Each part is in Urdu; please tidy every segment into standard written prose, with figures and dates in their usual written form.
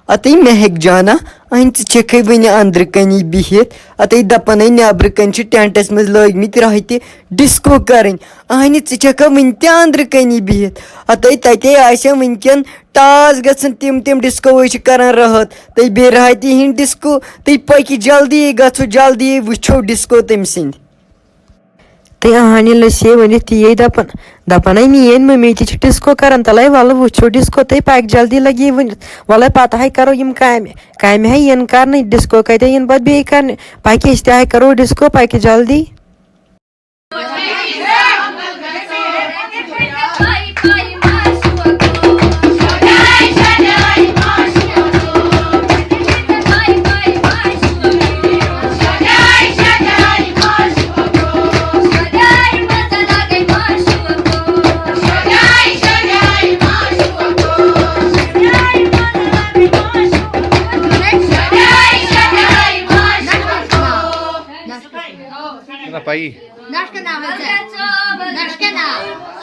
اتے مہک جانا اہن ژے ون اندر کنی بہت اتے دپان نبر کن ٹینٹس مز لگمت رہت ڈسکو کرن اہن ژھا ون تہ اندر کنی بہت اتے تتے آسیا ونکین ٹاس گژھن تم ڈسکو کران رہت تی بے رہتی ہند ڈسکو تی پکہ جلدی گژھو جلدی وچھو ڈسکو تم سند تے اہن لسی ونتھ تی دپان مین ممی تہ ڈسکو کران تلے ول وچھو ڈسکو تے پک جلدی لگی ونتھ ولے پتہ کرو یم کامہ ین کرنے ڈسکو کتہ ین پتہ بیٚیہِ کرنے پکہ أسۍ تہِ کرو ڈسکو پکہ جلدی Nosh ka naam hai? Nosh ka naam?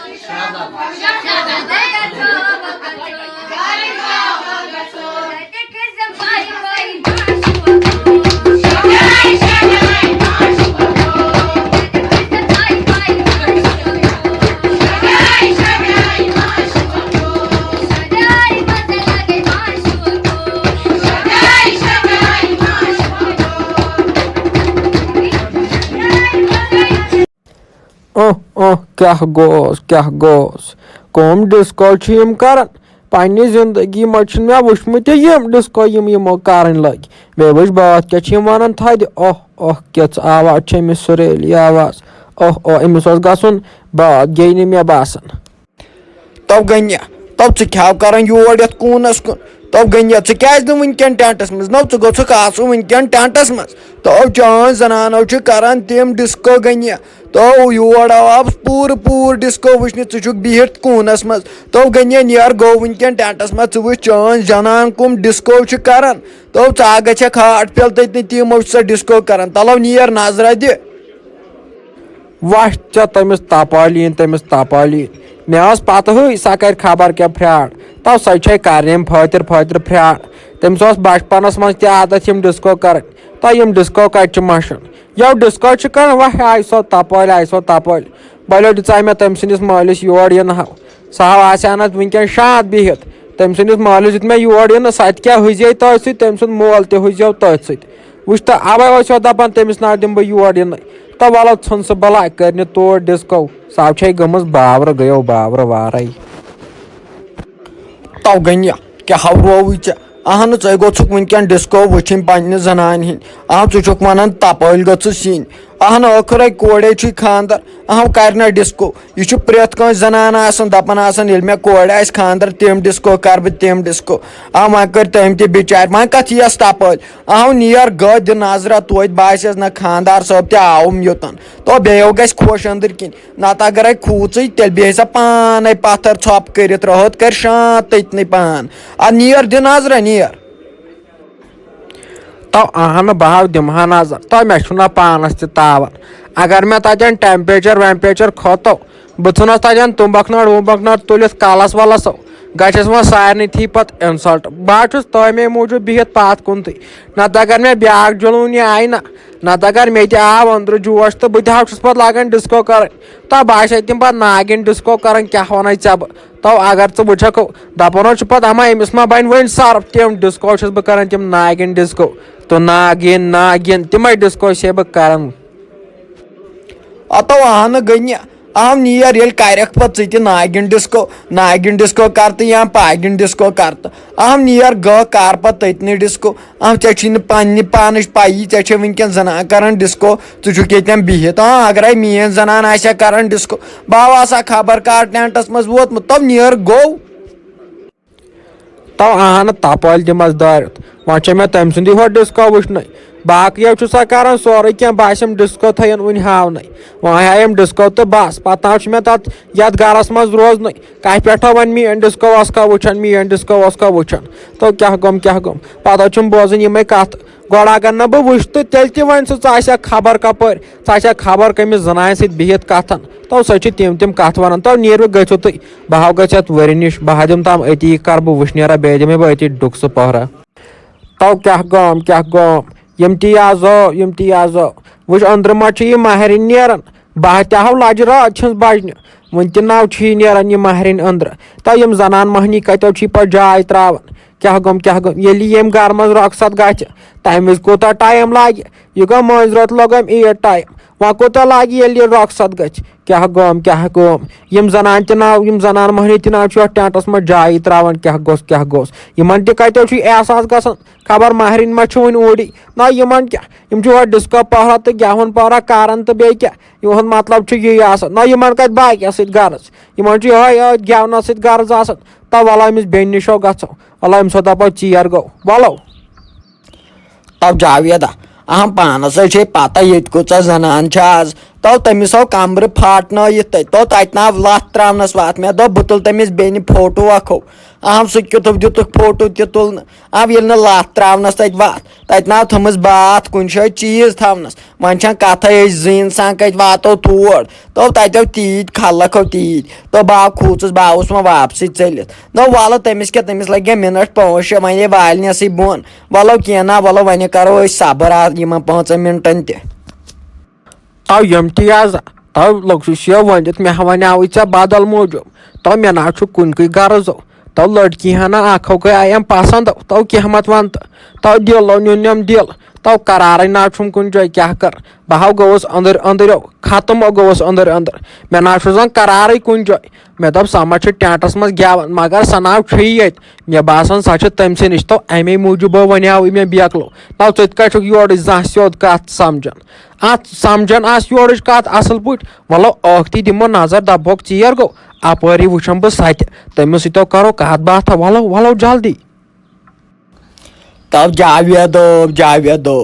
کیا گوس کم ڈسکو کران پنہ زندگی مجھ مے وچھمت یم ڈسکو یمو کرن لگ بیٚیہِ وٕچھ بات کیا ونان تھدِ کِژھ آواز چھ أمِس سُریلی آواز أمِس اوس گژھُن بات گٔے نہٕ مےٚ باسان تو گنیا تو ژٕ کھیٛاو کران یور یتھ کوٗنس کُن تو گنیا ژٕ کیٛازِ نہٕ ونکٮ۪ن ٹینٹس منٛز نو ژٕ گوژھُکھ آسُن ونکٮ۪ن ٹینٹس منٛز تو چٲنۍ زنانو چھِ کران تِم ڈسکو گنیا تو یور آو پوٗرٕ ڈسکو وٕچھنہِ ژٕ چھُکھ بِہِتھ کوٗنس منٛز تو گنیا نیر گوٚو ونکٮ۪ن ٹینٹس منٛز ژٕ وٕچھ چٲنۍ زنان کم ڈسکو چھِ کران تو ژٕ گژھکھ ہاٹ پھل تتہِ تِمو چھِ سۄ ڈسکو کران تلو نیر نظرا دِ وش ژےٚ تٔمِس تپالین مےٚ ٲس پتہٕ سۄ کرِ خبر کیٛاہ فراڈ تو سۄ چھے کرن یم فٲطر فراڈ تٔمِس اوس بچپنس منٛز تہِ عادت یم ڈسکو کرٕنۍ تو یم ڈسکو کتہِ چھِ مشان یو ڈسکو چھِ کران وۄنۍ آیہِ سۄ تپٲلۍ بلیو دِژاے مےٚ تٔمۍ سٕنٛدِس مٲلِس یور یِنہٕ سُہ آسہِ نہٕ ونکٮ۪ن شانت بِہِتھ تٔمۍ سٕنٛدِس مٲلِس دیُت مےٚ یور یِنہٕ سۄ تہِ کیٛاہ ہُزے تٔتھۍ سۭتۍ تٔمۍ سُنٛد مول تہِ ہُزیو تٔتھۍ سۭتۍ وٕچھ تہٕ اوے ٲسِو دپان تٔمِس نہ دِمہٕ بہٕ یور یِنہٕ تو ولو ژھُن سُہ بلاے کٔرنہِ تور ڈسکو سۄ چھے گٔمٕژ باورٕ گٔیو باورٕ وارے تو گنیا کیٛاہ رووٕے ژےٚ اہن ژے گوژھُکھ ونکٮ۪ن ڈسکو وٕچھِنۍ پننہِ زنانہِ ہٕنٛدۍ ژٕ چھُکھ ونان تپٲلۍ گٔژھٕس یِنۍ اہن ٲخرے کورے چھُے خاندر کرنا ڈسکو یہ چھُ پرٛٮ۪تھ کٲنٛسہِ زنان آسان دپان آسان ییٚلہِ مےٚ کورِ آسہِ خاندر تِم ڈسکو کرٕ بہٕ تِم ڈسکو وۄنۍ کٔرۍ تٔمۍ تہِ بِچارِ وۄنۍ کتھ یِیَس تپٲلۍ نیر گٔ دِ نظرا توتہِ باسیٚس نہ خاندار صٲب تہِ آوُم یوٚتن تو بیٚیو گژھِ خۄش أنٛدٕرۍ کِنۍ نتہٕ اگرے کھوٗژٕے تیٚلہِ بیٚہہِ سا پانے پتھر ژھۄپ کٔرِتھ رہت کر شانت تٔتنٕے پان نیر دِ نظرا نیر تو اہن بہٕ دِمہا نظر تو مےٚ چھُنہ پانس تہِ تاوان اگر مےٚ تتٮ۪ن ٹیمپریچر کھوٚتو بہٕ ژھٕنس تتٮ۪ن تُمبکھ نٲر تُلِتھ کلس ولس گژھٮ۪س وۄنۍ سارنٕے تھی پتہٕ انسلٹ بہٕ چھُس تمے موٗجوٗب بِہِتھ پتھ کُنتھٕے نتہٕ اگر مےٚ بیاکھ جلوٗنی آیہِ نا نتہٕ اگر مےٚ تہِ آو أنٛدرٕ جوش تہٕ بہٕ تہِ چھُس پتہٕ لاگان ڈسکو کرٕنۍ تو باسے تِم پتہٕ ناگِن ڈسکو کران کیٛاہ ونے ژےٚ بہٕ تو اگر ژٕ وٕچھکھ دپان اوس چھُ پتہٕ أمِس ما بنہِ وۄنۍ سرف تِم ڈسکو چھُس بہٕ کران تِم ناگِن ڈسکو تو ناگِن تِمے ڈسکو چھے بہٕ کران تو اہن گنیا نیر ییٚلہِ کرکھ پتہٕ ژٕ تہِ ناگِن ڈسکو کر تہٕ یا پاگِن ڈسکو کر تہٕ نیر گٔ کر پتہٕ تٔتنٕے ڈسکو ژےٚ چھُے نہٕ پننہِ پانٕچ پیی ژےٚ چھے ونکٮ۪ن زنان کران ڈسکو ژٕ چھُکھ ییٚتٮ۪ن بِہِتھ اگرے میٲنۍ زنان آسہِ ہا کران ڈسکو بہٕ آسہا خبر کر ٹینٹس منٛز ووتمُت تو نیر گوٚو تو تپٲلۍ دِمس دٲرِتھ وۄنۍ چھےٚ مےٚ تٔمۍ سُنٛدٕے ہۄ ڈسکو وٕچھنٕے باقٕیو چھُ سا کران سورُے کینٛہہ باسٮ۪م ڈِسکو تھٲیِن وٕنہِ ہاونَے وۄنۍ ہایَم ڈِسکو تہٕ بس پتہٕ نہ چھُ مےٚ تتھ یتھ گرس منٛز روزنُے کتہِ پٮ۪ٹھو وۄنۍ میٲنۍ ڈِسکو وسکو وٕچھان میٲنۍ ڈِسکو وسکو وٕچھان تو کیٛاہ گوٚم پتہٕ چھُم بوزٕنۍ یِمے کتھ گۄڈٕ اگر نہٕ بہٕ وٕچھِ تہٕ تیٚلہِ تہِ وۄنۍ ژٕ آسکھ خبر کپٲرۍ ژٕ آسکھ خبر کٔمِس زنانہِ سۭتۍ بِہِتھ کتھن تو سۄ چھِ تِم کتھ ونان تو نیٖرِو گٔژھِو تُہۍ بہٕ ہاو گژھِ یتھ ؤرِ نِش بہٕ ہا دِمہٕ تام أتی کرٕ بہٕ وٕشنیرا بیٚیہِ دِمے بہٕ أتی ڈُکسہٕ پہرا تو کیٛاہ گوٚم یِم تی آزو وٕچھ أنٛدرٕ ما چھِ یہِ ماہرِنۍ نیران بہٕ تہِ ہاو لجہِ رات چھِس بجنہِ وٕنہِ تہِ ناو چھِ یہِ نیران یہِ ماہرِنۍ أنٛدرٕ تو یِم زنان مۄہنی کتٮ۪و چھِ پتہٕ جاے تراوان کیٛاہ گوٚم ییٚلہِ ییٚمہِ گرٕ منٛز رۄخصت گژھِ تمہِ وِزِ کوٗتاہ ٹایم لگہِ یہِ گوٚو مٲنٛزِ رٲژ لوٚگُم عیٖد ٹایم وۄنۍ کوٗتاہ لگہِ ییٚلہِ یہِ رۄخصت گژھِ کیٛاہ گوٚم یِم زنان مۄہنی تہِ ناو چھِ یتھ ٹینٹس منٛز جایی تراوان کیٛاہ گوٚژھ یِمن تہِ کتٮ۪و چھُ احساس گژھان خبر ماہرِنۍ ما چھِ وُنہِ اوٗری نہ یِمن کیٛاہ یِم چھِ ہورٕ ڈِسکو پہرا تہٕ گٮ۪وُن پہرا کران تہٕ بیٚیہِ کیٛاہ یِہُنٛد مطلب چھُ یی آسان نہ یِمن کتہِ باقیس سۭتۍ غرض یِمن چھُ یِہوے گٮ۪ونس سۭتۍ غرض آسان تو وَلو أمِس بیٚنہِ نِشو گژھو وَلو أمِس دپو ژیر گوٚو وَلو تو جاویدا اہم پانس ہے پتہ ییٚتہِ کۭژاہ زنان چھِ آز تو تٔمِس آو کمرٕ پھاٹنٲیِتھ تتہِ ناو لتھ تراونس واتھ مےٚ دوٚپ بہٕ تُلہٕ تٔمِس بیٚنہِ فوٹو اکھو اہم سُہ کیُتھُکھ دِتُکھ فوٹو تہِ تُلنہٕ ییٚلہِ نہٕ لتھ تراونس تتہِ وتھ تتہِ ناو تھٲمٕژ باتھ کُنہِ جایہِ چیٖز تھاونس وۄنۍ چھنہٕ کتھے أسۍ زٕ انسان کتہِ واتو تور تو تتہِ تیٖتۍ خلق تو بہٕ کھوٗژُس بہٕ آوُس وۄنۍ واپسٕے ژٔلِتھ دوٚپ وَلہٕ تٔمِس کیٛاہ تٔمِس لگہِ منٹ 5-6 وۄنۍ والنیسٕے بۄن وَلو کینٛہہ نا وَلو وۄنۍ کرو أسۍ صبر یِمن 5 مِنٹن تہِ تو یِم تی آزا تو لوٚگُس یہِ ؤنِتھ مےٚ وَنیاوٕے ژےٚ بدل موٗجوٗب تو مےٚ نہ چھُ کُنکُے غرضو تو لڑکی ہنا اکھو گٔے آیم پسنٛدو تو کینٛہہ مت ون تہٕ تو دِلو نیُنم دِل تو قرارٕے نہ چھُم کُنہِ جایہِ کیٛاہ کر بہٕ ہاو گوٚوُس أنٛدٕرۍ ختم گوٚوُس أنٛدٕرۍ مےٚ نہ چھُ زن قرارٕے کُنہِ جایہِ مےٚ دوٚپ سۄ ما چھِ ٹینٹس منٛز گٮ۪وان مگر سۄ ناو چھُے ییٚتہِ مےٚ باسان سۄ چھِ تٔمۍ سٕے نِش تو امے موٗجوٗب وَنیاوٕے مےٚ بیکلو تو ژٕ تہِ کتہِ چھُکھ یورٕچ زانٛہہ سیوٚد کتھ سمجان اتھ سمجان آس یورٕچ کتھ اصل پٲٹھۍ وَلو ٲکھتی دِمو نظر دپہوکھ ژیر گوٚو اپٲری وٕچھم بہٕ سۄ تہِ تٔمِس سۭتۍ کرو کتھ باتھا وَلو جلدی تو جاویدو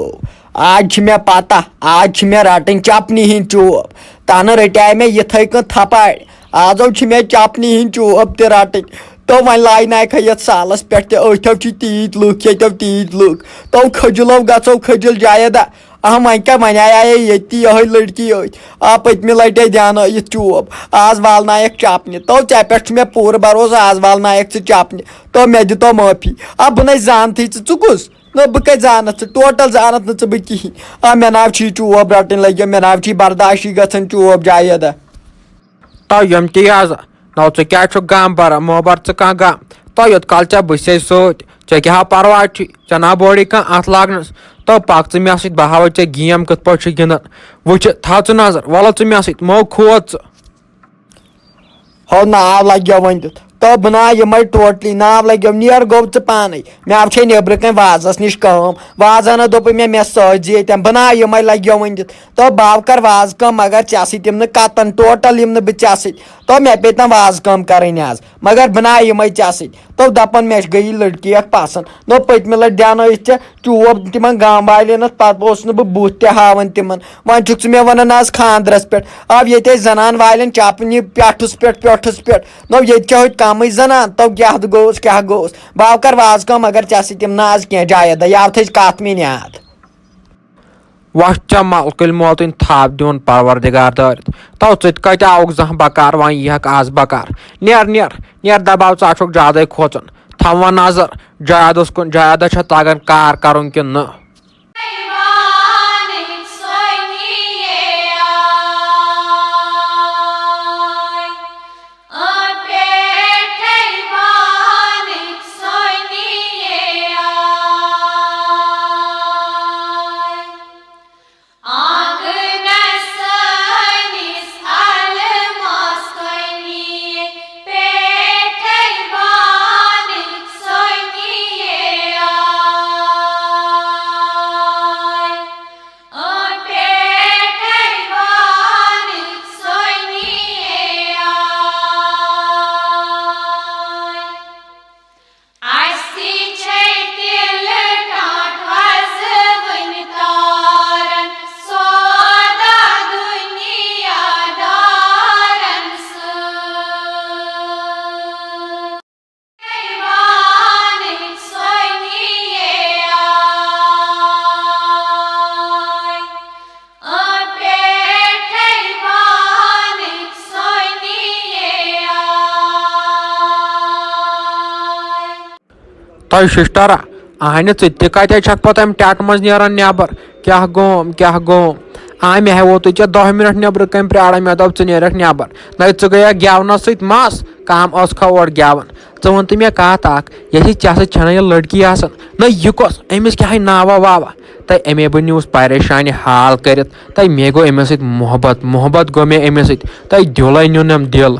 آج چھِ مےٚ پتہ آج چھِ مےٚ رٹٕنۍ چپنہِ ہِنٛدۍ چوب تنہٕ رٹیاے مےٚ یِتھٕے کٔنۍ تھپارِ آزو چھِ مےٚ چپنہِ ہِنٛدۍ چوب تہِ رٹٕنۍ تو وۄنۍ لاینایکھا یتھ سالس پٮ۪ٹھ تہِ أتھیو چھِ تیٖتۍ لُکھ ییٚتیو تیٖتۍ لُکھ تو کھٔجلو گژھو کھٔجل جاویدا وۄنۍ کیٛاہ وۄنۍ آیے ییٚتہِ تہِ یِہوے لڑکی أتھۍ پٔتمہِ لٹہِ دیانٲیِتھ چوب آز والنایکھ چپنہِ تو ژےٚ پٮ۪ٹھ چھُ مےٚ پوٗرٕ بروسہٕ آز والنایکھ ژٕ چپنہِ تو مےٚ دِتو معٲفی بہٕ نَے زانتھٕے ژٕ کُس نہ بہٕ کتہِ زانتھ ژٕ ٹوٹل زانتھ نہٕ ژٕ بہٕ کِہینۍ مےٚ ناو چھی چوب رٹٕنۍ لٔگِم مےٚ ناو چھی برداشی گژھان چوب جاویدا تو یِم تی آزا نو ژٕ کیٛازِ چھُکھ غم بران مو بر ژٕ کانٛہہ غم تو یوٚت کال ژےٚ بہٕ چھسے سۭتۍ ژےٚ کیٛاہ پرواے چھُے ژےٚ نا بوڑی کانٛہہ اتھ لاگنس تو پک ژٕ مےٚ سۭتۍ بہٕ ہاوے ژےٚ گیم کِتھ پٲٹھۍ چھِ گنٛدان وٕچھِ تھاو ژٕ نظر وَلو ژٕ مےٚ سۭتۍ مو کھوژ ژٕ ہو ناو لگیو وۄنۍ دِتھ تو بہٕ نا یِمے ٹوٹلی ناو لگیو نیر گوٚو ژٕ پانے مےٚ چھے نیبرٕ کَنۍ وازس نِش کٲم واز ہنا دوٚپُے مےٚ سۭتۍ زِ ییٚتٮ۪ن بہٕ نا یِمے لگیو وۄنۍ دِتھ تو بہٕ کر وازٕ کٲم مگر ژےٚ سۭتۍ یِم نہٕ کتن ٹوٹل یِم نہٕ بہٕ ژےٚ سۭتۍ تو مےٚ پیٚیہِ نہٕ وازٕ کٲم کرٕنۍ آز مگر بہٕ نا یِمے ژےٚ سۭتۍ تو دپان مےٚ گٔیی لڑکی اکھ پسنٛد دوٚپ پٔتمہِ لٹہِ دیانٲیِتھ ژےٚ چوب تِمن گام والٮ۪ن پتہٕ اوسُس نہٕ بہٕ بُتھ تہِ ہاوان تِمن وۄنۍ چھُکھ ژٕ مےٚ ونان آز خاندرس پٮ۪ٹھ ییٚتہِ ٲسۍ زنان والٮ۪ن چپنہِ پٮ۪ٹھُس پٮ۪ٹھ ییٚتہِ چھِ ہوٚتہِ کمٕے زنان تو کیٛاہ گوٚوُس بہٕ کر وازٕ کٲم مگر ژےٚ سۭتۍ یِم نہٕ آز کینٛہہ جاویدا یاو تھٔچ کتھ مےٚ یاد وۄتھ ژےٚ ملکٕلۍ موتٕنۍ تھپھ دیُن پروردِگار دٲرِتھ تو ژٕ تہِ کتہِ آوُکھ زانٛہہ بکار وۄنۍ ییٖہکھ آز بکار نیر دباو ژٕ چھُکھ زیادے کھوژان تھاو وۄنۍ نظر جادس کُن جادا چھا تگان کار کرُن کِنہٕ نہٕ تۄہہِ سِسٹرا اہنہِ ژٕ تہِ کتہِ چھکھ پتہٕ امہِ ٹٮ۪ٹ منٛز نیران نٮ۪بر کیٛاہ گوم کیٛاہ گوم مےٚ ہیوتُے ژےٚ 10 منٹ نیبرٕ کنۍ پیاران مےٚ دوٚپ ژٕ نیرکھ نٮ۪بر نہ ژٕ گٔیکھ گٮ۪ونس سۭتۍ مس کام ٲسکھا اورٕ گٮ۪وان ژٕ وَن تہٕ مےٚ کتھ اکھ ییٚلہِ ژےٚ سۭتۍ چھنہ یہِ لڑکی آسان نہ یہِ کۄس أمِس کیٛاہ ناوا واوا تہٕ اَمے بہٕ نیوٗس پریشانہِ حال کٔرِتھ تہٕ مےٚ گوٚو أمِس سۭتۍ محبت گوٚو مےٚ أمِس سۭتۍ تہٕ دِلے نیوٗنم دِل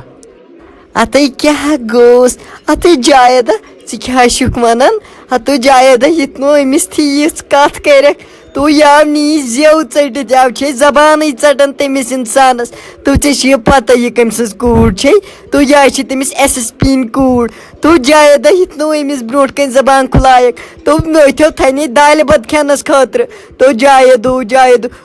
اتے کیٛاہ گوٚوُس اتے جاویدا ژٕ کیٛاہ چھُکھ ونان ہتو جاویدا یِتھ نہٕ أمِس تھی یِژھ کتھ کٔرکھ تو یاو نی زیو ژٔٹِتھ یاو چھے زبانٕے ژٹان تٔمِس اِنسانس تو ژےٚ چھِ یہِ پتہ یہِ کٔمۍ سٕنٛز کوٗر چھے تو یہِ چھِ تٔمِس SSP یِنۍ کوٗر تو جاویدا یِتھ نہٕ أمِس برونٛٹھ کَنۍ زبان کھُلایکھ تو أتھیو تھانے دالہِ بتہٕ کھٮ۪نس خٲطرٕ تو جاویدو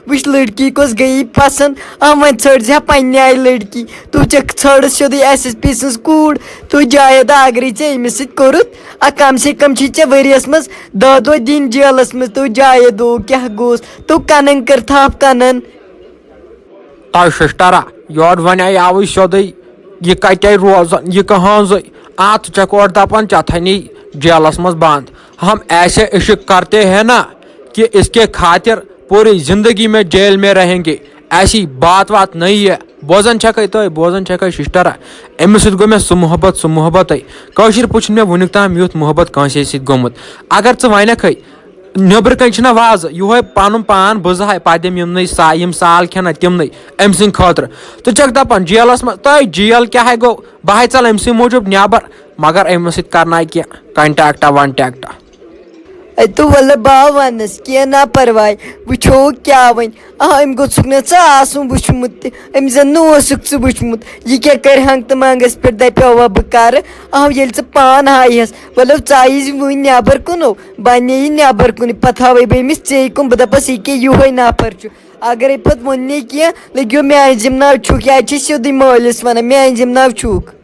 وٕچھ لڑکی کۄس گٔیی پسنٛد وۄنۍ ژھٲنٛڈ زِ ہا پننہِ آیہِ لڑکی تو ژےٚ ژھٲنٛڈٕس سیوٚدُے SSP سٕنٛز کوٗر تو جاویدا اگرے ژےٚ أمِس سۭتۍ کوٚرُتھ کم سے کم چھی ژےٚ ؤریس منٛز 10 دۄہ دِنۍ جیلس منٛز تو جاویدو کیٛاہ گوٚوُس تو کنن کٔر تھپھ کنن تۄہہِ سِسٹرا یورٕ ونے آوٕے سیوٚدُے یہِ کتے روزان یہِ کہانزٕے ژٕ چھکھ اورٕ دپان ژےٚ تھنی جیلس منٛز بنٛد ہم ایسے عشق کرتے ہیں نا کہ اس کے خاطر پوری زندگی میں جیل میں رہیں گے ایسی بات وات نہیں ہے بوزان چھکے سِسٹرا أمِس سۭتۍ گوٚو مےٚ سُہ محبتٕے کٲشِر پٲٹھۍ چھُنہٕ مےٚ وُنیُک تام یُتھ محبت کٲنٛسے سۭتۍ گوٚمُت اگر ژٕ ونکھٕے نیبرٕ کنۍ چھِنہ وازٕ یِہوے پنُن پان بہٕ زٕہاے پتہٕ دِم یِم سال کھٮ۪نا تِمنٕے أمۍ سٕنٛدِ خٲطرٕ ژٕ چھکھ دپان جیلس منٛز تۄہہِ جیل کیٛاہ گوٚو بہٕ ژل أمۍ سٕنٛدِ موٗجوٗب نٮ۪بر مگر أمِس سۭتۍ کرناے کینٛہہ کنٹیکٹا ونٹیکٹا تو ولہٕ بہٕ ونس کینٛہہ نا پرواے وٕچھو کیٛاہ وۄنۍ أمۍ گوٚژھُکھ نہٕ ژٕ آسُن وٕچھمُت تہِ أمۍ زن نہٕ اوسُکھ ژٕ وٕچھمُت یہِ کیٛاہ کرِ ہنگتہٕ منٛگس پٮ۪ٹھ دپیووا بہٕ کرٕ ییٚلہِ ژٕ پانہٕ ہایہس ولو ژایہِ وٕنۍ نٮ۪بر کُنو بہٕ نیہِ نٮ۪بر کُنہِ پتہٕ ہاوے بہٕ أمِس ژے کُن بہٕ دپس ییٚکیٛاہ یِہوے نفر چھُ اگرے پتہٕ ووٚننے کینٛہہ لٔگِو میانہِ ذِمہٕ چھُکھ یا چھِ سیوٚدُے مٲلِس ونان میانہِ ذِمہٕ چھُکھ